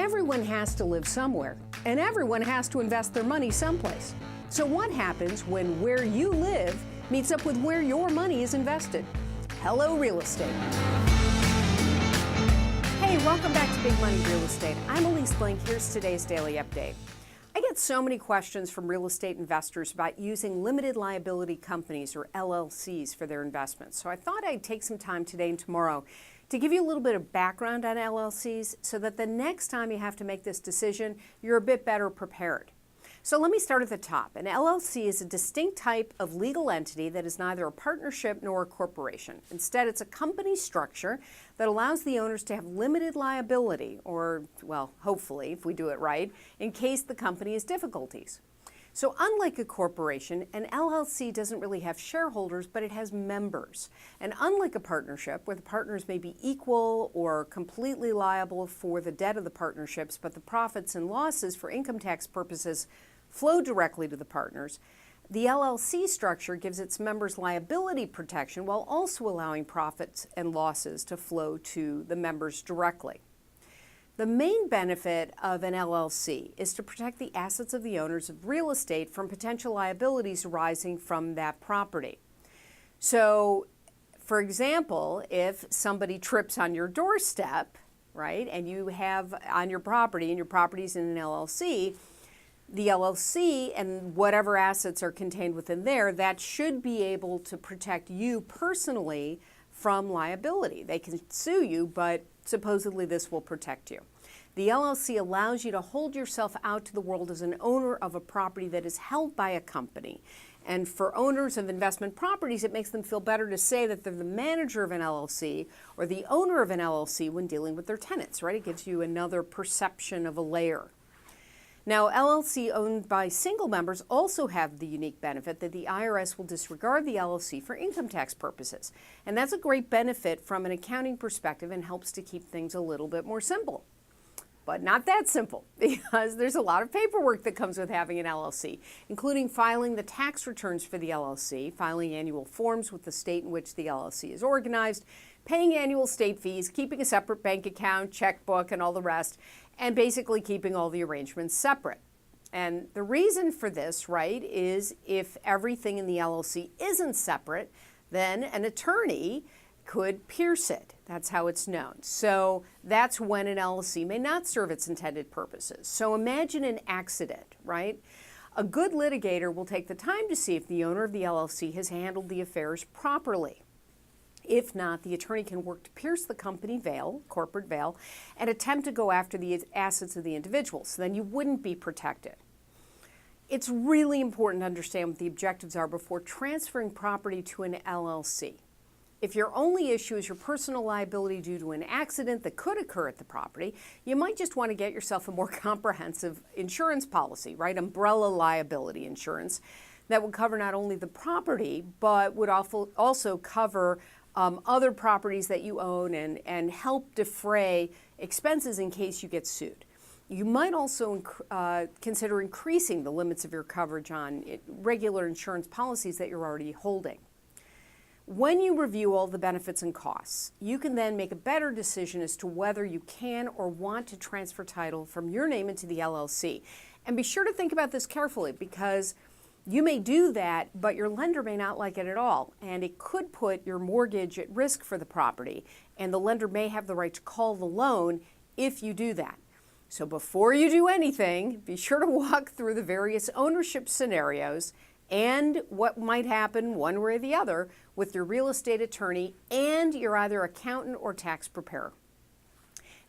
Everyone has to live somewhere, and everyone has to invest their money someplace. So what happens when where you live meets up with where your money is invested? Hello, real estate. Hey, welcome back to Big Money Real Estate. I'm Elise Blink. Here's today's daily update. I get so many questions from real estate investors about using limited liability companies or LLCs for their investments. So I thought I'd take some time today and tomorrow to give you a little bit of background on LLCs so that the next time you have to make this decision, you're a bit better prepared. So let me start at the top. An LLC is a distinct type of legal entity that is neither a partnership nor a corporation. Instead, it's a company structure that allows the owners to have limited liability, or, well, hopefully, if we do it right, in case the company has difficulties. So unlike a corporation, an LLC doesn't really have shareholders, but it has members. And unlike a partnership, where the partners may be equal or completely liable for the debt of the partnerships, but the profits and losses for income tax purposes flow directly to the partners, the LLC structure gives its members liability protection while also allowing profits and losses to flow to the members directly. The main benefit of an LLC is to protect the assets of the owners of real estate from potential liabilities arising from that property. So, for example, if somebody trips on your doorstep, right, and you have on your property, and your property's in an LLC, the LLC and whatever assets are contained within there, that should be able to protect you personally from liability. They can sue you, but supposedly this will protect you. The LLC allows you to hold yourself out to the world as an owner of a property that is held by a company. And for owners of investment properties, it makes them feel better to say that they're the manager of an LLC or the owner of an LLC when dealing with their tenants, right? It gives you another perception of a layer. Now, LLC owned by single members also have the unique benefit that the IRS will disregard the LLC for income tax purposes. And that's a great benefit from an accounting perspective and helps to keep things a little bit more simple. But not that simple, because there's a lot of paperwork that comes with having an LLC, including filing the tax returns for the LLC, filing annual forms with the state in which the LLC is organized, paying annual state fees, keeping a separate bank account, checkbook, and all the rest, and basically keeping all the arrangements separate. And the reason for this, right, is if everything in the LLC isn't separate, then an attorney could pierce it. That's how it's known. So that's when an LLC may not serve its intended purposes. So imagine an accident, right? A good litigator will take the time to see if the owner of the LLC has handled the affairs properly. If not, the attorney can work to pierce the company veil, corporate veil, and attempt to go after the assets of the individual. So then you wouldn't be protected. It's really important to understand what the objectives are before transferring property to an LLC. If your only issue is your personal liability due to an accident that could occur at the property, you might just want to get yourself a more comprehensive insurance policy, right? Umbrella liability insurance that would cover not only the property, but would also cover other properties that you own and help defray expenses in case you get sued. You might also consider increasing the limits of your coverage on regular insurance policies that you're already holding. When you review all the benefits and costs, you can then make a better decision as to whether you can or want to transfer title from your name into the LLC. And be sure to think about this carefully, because you may do that, but your lender may not like it at all, and it could put your mortgage at risk for the property, and the lender may have the right to call the loan if you do that. So before you do anything, be sure to walk through the various ownership scenarios and what might happen one way or the other with your real estate attorney and your either accountant or tax preparer.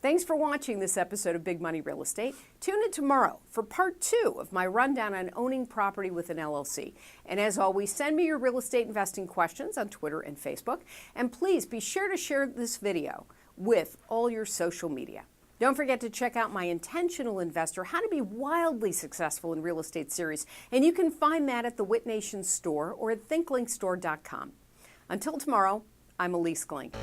Thanks for watching this episode of Big Money Real Estate. Tune in tomorrow for part 2 of my rundown on owning property with an LLC. And as always, send me your real estate investing questions on Twitter and Facebook. And please be sure to share this video with all your social media. Don't forget to check out my Intentional Investor, How to Be Wildly Successful in Real Estate series. And you can find that at the WitNation store or at thinklinkstore.com. Until tomorrow, I'm Elise Blink.